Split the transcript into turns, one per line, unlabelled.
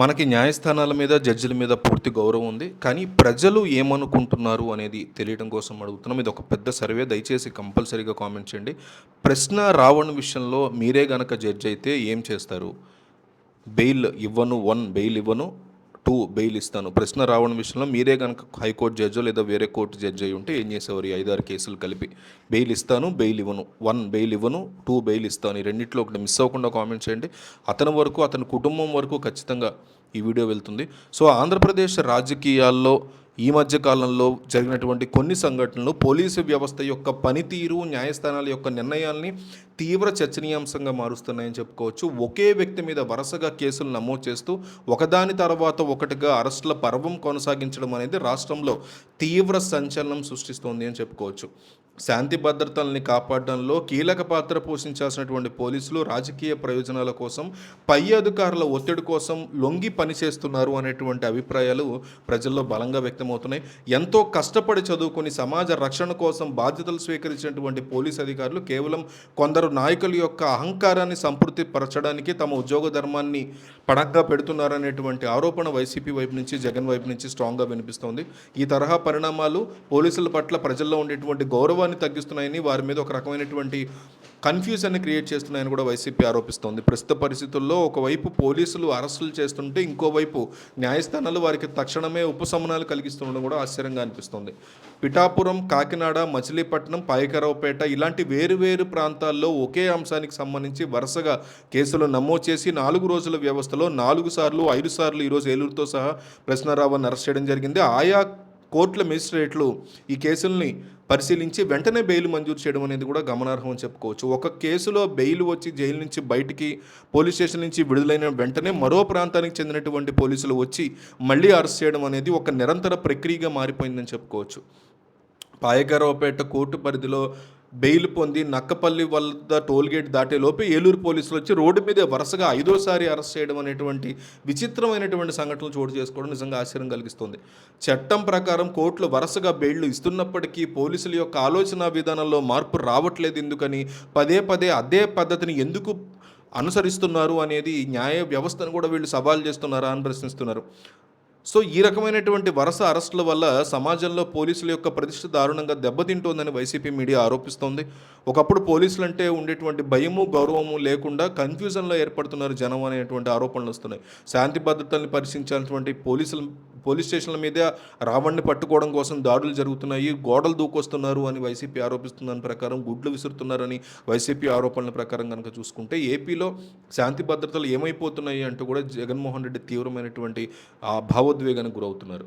మనకి న్యాయస్థానాల మీద, జడ్జిల మీద పూర్తి గౌరవం ఉంది. కానీ ప్రజలు ఏమనుకుంటున్నారు అనేది తెలియడం కోసం అడుగుతున్నాం. ఇది ఒక పెద్ద సర్వే. దయచేసి కంపల్సరీగా కామెంట్ చేయండి. ప్రశ్న రావణ్ విషయంలో మీరే గనక జడ్జ్ అయితే ఏం చేస్తారు? బెయిల్ ఇవ్వను 1 బెయిల్ ఇవ్వను, 2 బెయిల్ ఇస్తాను. ప్రశ్న రావణ్ విషయంలో మీరే గనక హైకోర్టు జడ్జో లేదా వేరే కోర్టు జడ్జి అయి ఉంటే ఏం చేసేవారు? ఈ 5, 6 కేసులు కలిపి బెయిల్ ఇస్తాను, బెయిల్ ఇవ్వను, 1 బెయిల్ ఇవ్వను, 2 బెయిల్ ఇస్తాను. ఈ రెండిట్లో ఒకటి మిస్ అవ్వకుండా కామెంట్ చేయండి. అతని వరకు, అతని కుటుంబం వరకు ఖచ్చితంగా ఈ వీడియో వెళ్తుంది. సో ఆంధ్రప్రదేశ్ రాజకీయాల్లో ఈ మధ్య కాలంలో జరిగినటువంటి కొన్ని సంఘటనలు పోలీసు వ్యవస్థ యొక్క పనితీరు, న్యాయస్థానాల యొక్క నిర్ణయాల్ని తీవ్ర చర్చనీయాంశంగా మారుస్తున్నాయని చెప్పుకోవచ్చు. ఒకే వ్యక్తి మీద వరుసగా కేసులు నమోదు చేస్తూ ఒకదాని తర్వాత ఒకటిగా అరెస్టుల పర్వం కొనసాగించడం అనేది రాష్ట్రంలో తీవ్ర సంచలనం సృష్టిస్తోంది అని చెప్పుకోవచ్చు. శాంతి భద్రతల్ని కాపాడడంలో కీలక పాత్ర పోషించాల్సినటువంటి పోలీసులు రాజకీయ ప్రయోజనాల కోసం, పై అధికారుల ఒత్తిడి కోసం లొంగి పనిచేస్తున్నారు అనేటువంటి అభిప్రాయాలు ప్రజల్లో బలంగా వ్యక్తమవుతున్నాయి. ఎంతో కష్టపడి చదువుకొని సమాజ రక్షణ కోసం బాధ్యతలు స్వీకరించినటువంటి పోలీసు అధికారులు కేవలం కొందరు నాయకుల యొక్క అహంకారాన్ని సంతృప్తి పరచడానికి తమ ఉద్యోగ ధర్మాన్ని పణంగా పెడుతున్నారనేటువంటి ఆరోపణ వైసీపీ వైపు నుంచి, జగన్ వైపు నుంచి స్ట్రాంగ్గా వినిపిస్తోంది. ఈ తరహా పరిణామాలు పోలీసుల పట్ల ప్రజల్లో ఉండేటువంటి గౌరవాన్ని తగ్గిస్తున్నాయని, వారి మీద ఒక రకమైనటువంటి కన్ఫ్యూజన్ని క్రియేట్ చేస్తున్నాయని కూడా వైసీపీ ఆరోపిస్తోంది. ప్రస్తుత పరిస్థితుల్లో ఒకవైపు పోలీసులు అరెస్టులు చేస్తుంటే ఇంకోవైపు న్యాయస్థానాలు వారికి తక్షణమే ఉపశమనాలు కలిగిస్తుండడం కూడా ఆశ్చర్యంగా అనిపిస్తుంది. పిఠాపురం, కాకినాడ, మచిలీపట్నం, పాయకరావుపేట ఇలాంటి వేరువేరు ప్రాంతాల్లో ఒకే అంశానికి సంబంధించి వరుసగా కేసులు నమోదు చేసి 4 రోజుల వ్యవస్థలో 4 సార్లు, 5 సార్లు ఈరోజు ఏలూరుతో సహా ప్రశ్న రావణ్ అరెస్ట్ చేయడం జరిగింది. ఆయా కోర్టుల మేజిస్ట్రేట్లు ఈ కేసుల్ని పరిశీలించి వెంటనే బెయిల్ మంజూరు చేయడం అనేది కూడా గమనార్హం అని చెప్పుకోవచ్చు. ఒక కేసులో బెయిల్ వచ్చి జైలు నుంచి బయటికి, పోలీస్ స్టేషన్ నుంచి విడుదలైన వెంటనే మరో ప్రాంతానికి చెందినటువంటి పోలీసులు వచ్చి మళ్ళీ అరెస్ట్ చేయడం అనేది ఒక నిరంతర ప్రక్రియగా మారిపోయిందని చెప్పుకోవచ్చు. పాయకరావుపేట కోర్టు పరిధిలో బెయిల్ పొంది నక్కపల్లి వద్ద టోల్గేట్ దాటేలోపే ఏలూరు పోలీసులు వచ్చి రోడ్డు మీద వరుసగా 5వ సారి అరెస్ట్ చేయడం అనేటువంటి విచిత్రమైనటువంటి సంఘటనలు చోటు చేసుకోవడం నిజంగా ఆశ్చర్యం కలిగిస్తుంది. చట్టం ప్రకారం కోర్టులు వరుసగా బెయిళ్లు ఇస్తున్నప్పటికీ పోలీసుల యొక్క ఆలోచన విధానంలో మార్పు రావట్లేదు ఎందుకని, పదే పదే అదే పద్ధతిని ఎందుకు అనుసరిస్తున్నారు అనేది న్యాయ వ్యవస్థను కూడా వీళ్ళు సవాల్ చేస్తున్నారా అని ప్రశ్నిస్తున్నారు. సో ఈ రకమైనటువంటి వరుస అరెస్టుల వల్ల సమాజంలో పోలీసుల యొక్క ప్రతిష్ట దారుణంగా దెబ్బతింటోందని వైసీపీ మీడియా ఆరోపిస్తోంది. ఒకప్పుడు పోలీసులు అంటే ఉండేటువంటి భయము, గౌరవము లేకుండా కన్ఫ్యూజన్లో ఏర్పడుతున్నారు జనం అనేటువంటి ఆరోపణలు వస్తున్నాయి. శాంతి భద్రతల్ని పరిశీలించాల్సినటువంటి పోలీస్ స్టేషన్ల మీద రావణ్ణి పట్టుకోవడం కోసం దాడులు జరుగుతున్నాయి, గోడలు దూకొస్తున్నారు అని వైసీపీ ఆరోపిస్తున్న ప్రకారం, గుడ్లు విసురుతున్నారని వైసీపీ ఆరోపణల ప్రకారం కనుక చూసుకుంటే ఏపీలో శాంతి భద్రతలు ఏమైపోతున్నాయి అంటూ కూడా జగన్మోహన్ రెడ్డి తీవ్రమైనటువంటి భావోద్వేగానికి గురవుతున్నారు.